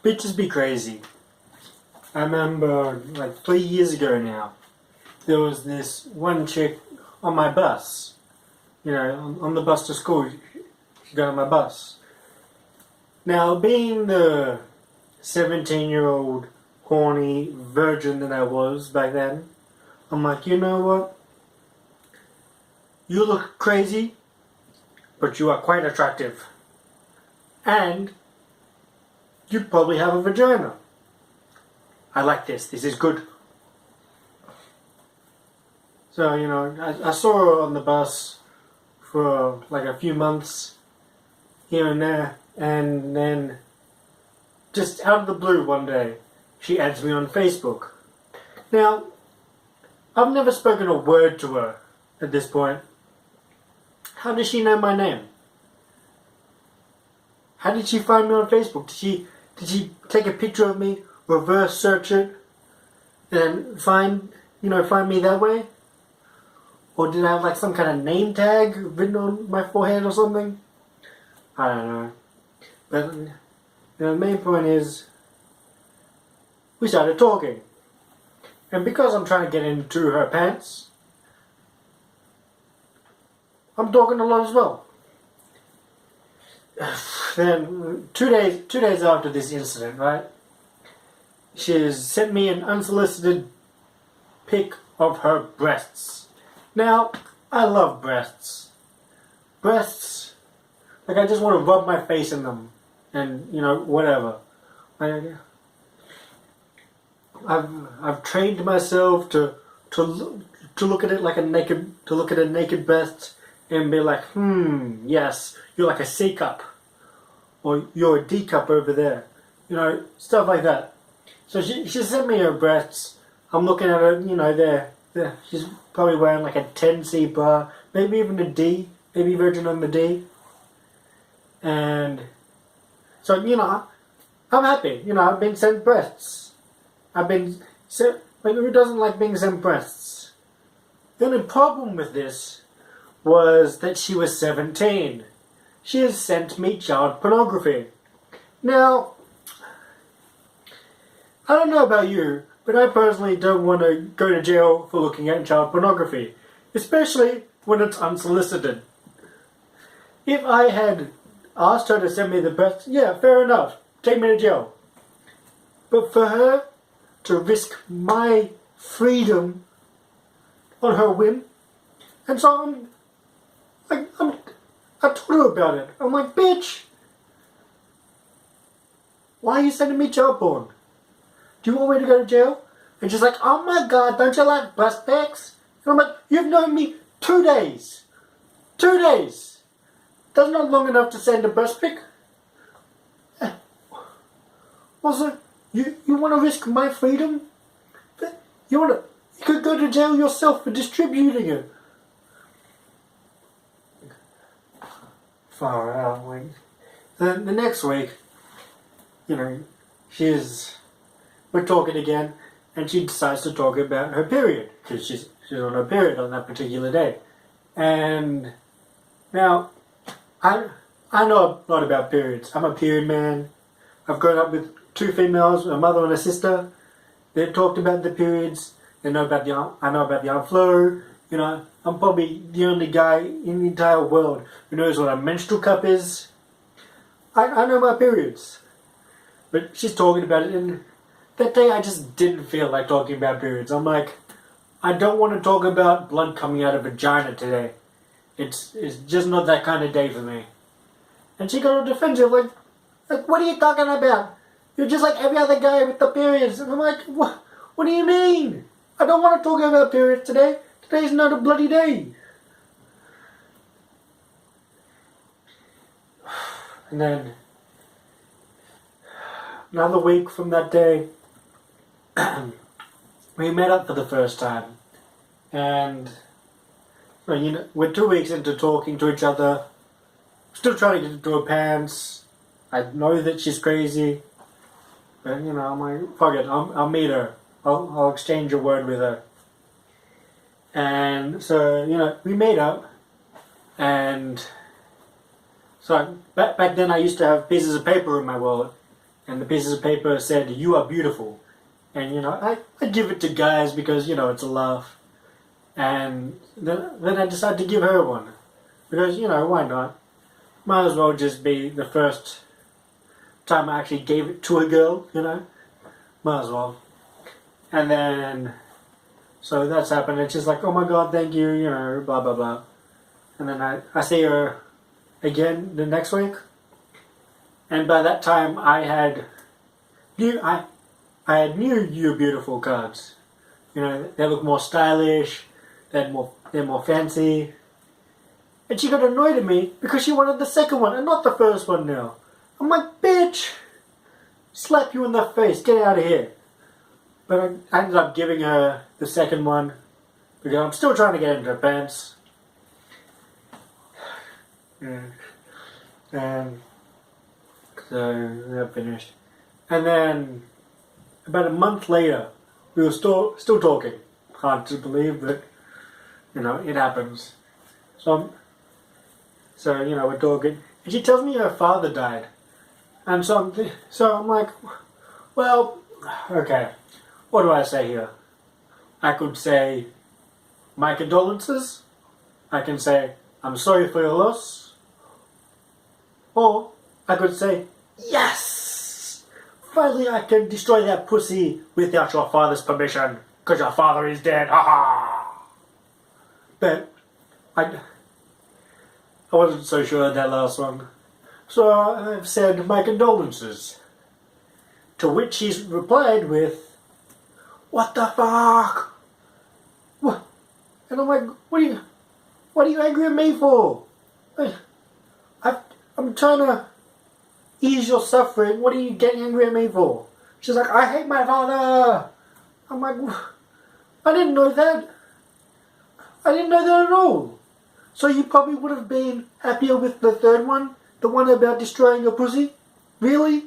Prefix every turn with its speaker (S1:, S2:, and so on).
S1: Bitches be crazy. I remember like 3 years ago now, there was this one chick on my bus. You know, on the bus to school. She got on my bus. Now, being the 17-year-old horny virgin that I was back then, I'm like, you know what? You look crazy, but you are quite attractive. And you probably have a vagina. I like this. This is good. So, you know, I saw her on the bus for like a few months here and there. And then, just out of the blue one day, she adds me on Facebook. Now, I've never spoken a word to her at this point. How does she know my name? How did she find me on Facebook? Did she take a picture of me, reverse search it, and find me that way? Or did I have like some kind of name tag written on my forehead or something? I don't know. But the main point is, we started talking. And because I'm trying to get into her pants, I'm talking a lot as well. Then 2 days after this incident, right, she's sent me an unsolicited pic of her breasts. Now, I love breasts. Breasts, like I just want to rub my face in them, and whatever. I've trained myself to look at it like a naked breast and be like, yes, you're like a C cup, or you're a D cup over there, stuff like that. So she sent me her breasts. I'm looking at her, there. She's probably wearing like a 10C bra, maybe even a D, maybe virgin on the D. And so, I'm happy. I've been sent breasts. Who doesn't like being sent breasts? The only problem with this was that she was 17. She has sent me child pornography. Now, I don't know about you, but I personally don't want to go to jail for looking at child pornography, especially when it's unsolicited. If I had asked her to send me the breasts, yeah, fair enough, take me to jail. But for her to risk my freedom on her whim, and so I told her about it. I'm like, bitch, why are you sending me child porn? Do you want me to go to jail? And she's like, oh my god, don't you like breast pics? And I'm like, you've known me 2 days. 2 days. That's not long enough to send a breast pic. Also, you want to risk my freedom? You could go to jail yourself for distributing it. Far out. The next week, we're talking again, and she decides to talk about her period, because she's on her period on that particular day. And now, I know a lot about periods. I'm a period man. I've grown up with 2 females, a mother and a sister. They've talked about the periods. I know about the outflow. I'm probably the only guy in the entire world who knows what a menstrual cup is. I know my periods. But she's talking about it, and that day I just didn't feel like talking about periods. I'm like, I don't want to talk about blood coming out of vagina today. It's just not that kind of day for me. And she got all defensive, like, what are you talking about? You're just like every other guy with the periods. And I'm like, what do you mean? I don't want to talk about periods today. Today's not a bloody day. And then, another week from that day, we met up for the first time. And, we're 2 weeks into talking to each other. Still trying to get into her pants. I know that she's crazy. But, I'm like, fuck it, I'll meet her. I'll exchange a word with her. And so, we made up. And so back then I used to have pieces of paper in my wallet. and the pieces of paper said, "You are beautiful." And, I give it to guys because, it's a laugh. And then I decided to give her one. Because, why not? Might as well just be the first time I actually gave it to a girl, Might as well. And then, so that's happened. And she's like, "Oh my god, thank you," blah, blah, blah. And then I see her again the next week. And by that time, I had new "You're Beautiful" cards. They look more stylish. They're more fancy. And she got annoyed at me because she wanted the second one and not the first one now. I'm like, bitch! Slap you in the face. Get out of here. But I ended up giving her the second one because I'm still trying to get into her pants. And so that finished. And then about a month later, we were still talking. Hard to believe, but it happens. So we're talking, and she tells me her father died, and so I'm like, well, okay, what do I say here? I could say, my condolences. I can say, I'm sorry for your loss. Or I could say, yes! Finally I can destroy that pussy without your father's permission, because your father is dead, haha! But I wasn't so sure of that last one. So I've said my condolences. To which he's replied with, "What the fuck?" What? And I'm like, what are you angry at me for? I'm trying to ease your suffering. What are you getting angry at me for? She's like, "I hate my father." I'm like, I didn't know that. I didn't know that at all. So you probably would have been happier with the third one? The one about destroying your pussy? Really?